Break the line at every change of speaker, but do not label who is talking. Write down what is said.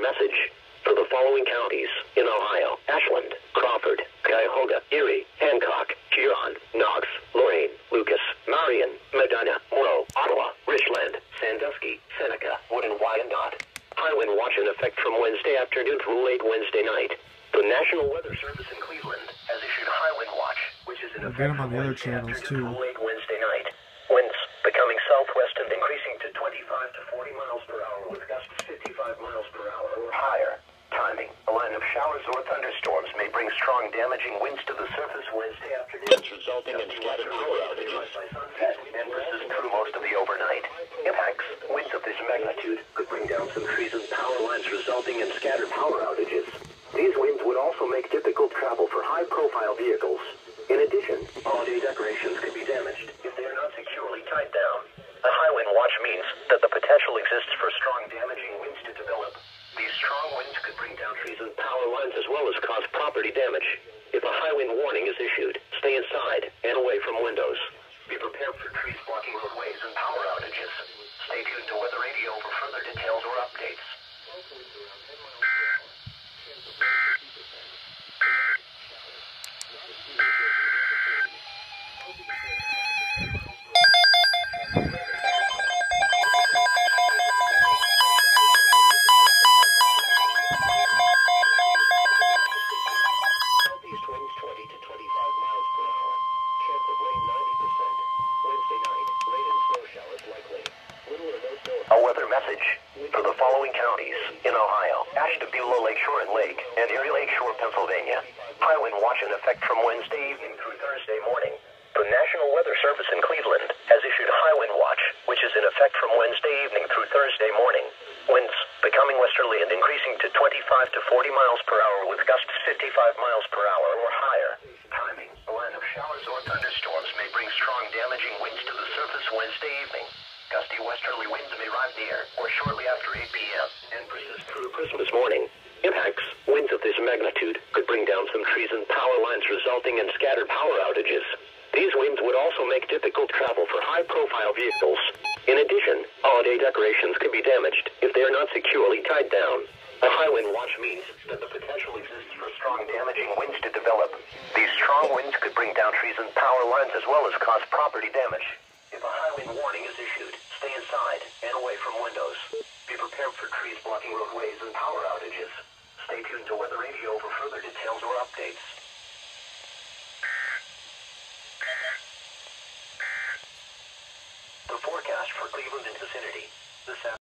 message. For the following counties in Ohio: Ashland, Crawford, Cuyahoga, Erie, Hancock, Huron, Knox, Lorain, Lucas, Marion, Medina, Monroe, Ottawa, Richland, Sandusky, Seneca, Wood and Wyandotte. High wind watch in effect from Wednesday afternoon through late Wednesday night. The National Weather Service in Cleveland has issued high wind watch, which is in effect
get them on
from
the other
Wednesday
channels
afternoon
too.
through late Wednesday night. Winds becoming southwest and increasing to 25 to 40 miles per hour with gusts 55 miles per hour or higher. Timing: a line of showers or thunderstorms may bring strong damaging winds to the surface Wednesday afternoon, resulting in scattered power outages and persist through most of the overnight. Impacts: winds of this magnitude could bring down some trees and power lines, resulting in scattered power outages. These winds would also make difficult travel for high-profile vehicles. In addition, holiday decorations could be damaged if they are not securely tied down. A high wind watch means that the potential exists for strong damaging winds to develop. These strong winds could bring down trees and power lines as well as cause property damage. If a high wind warning is issued, stay inside and away from windows. Be prepared for trees blocking roadways and power outages. Stay tuned to Weather Radio for further details or updates. Southeast winds 20 to 25 miles per hour. Chance of rain 90%. Wednesday night, rain and snow showers likely. Little or no snow. A weather message for the following counties in Ohio: Ashtabula Lakeshore and Lake, and Erie Lakeshore, Pennsylvania. High wind watch in effect from Wednesday evening through Thursday morning. The National Weather Service in Cleveland has issued high wind watch, which is in effect from Wednesday evening through Thursday morning. Winds becoming westerly and increasing to 25 to 40 miles per hour with gusts 55 miles per hour or higher. Timing: a line of showers or thunderstorms may bring strong damaging winds to the surface Wednesday evening. Gusty westerly winds may arrive near or shortly after 8 p.m. and persist through Christmas morning. Impacts: winds of this magnitude could bring down some trees and power lines, resulting in scattered power outages. These winds would also make difficult travel for high-profile vehicles. In addition, holiday decorations could be damaged if they are not securely tied down. A high wind watch means that the potential exists for strong damaging winds to develop. These strong winds could bring down trees and power lines as well as cause property damage. If a high wind warning is issued, stay inside and away from windows. Be prepared for trees blocking roadways and power outages. Stay tuned to Weather Radio for further details or updates. The forecast for Cleveland and vicinity. This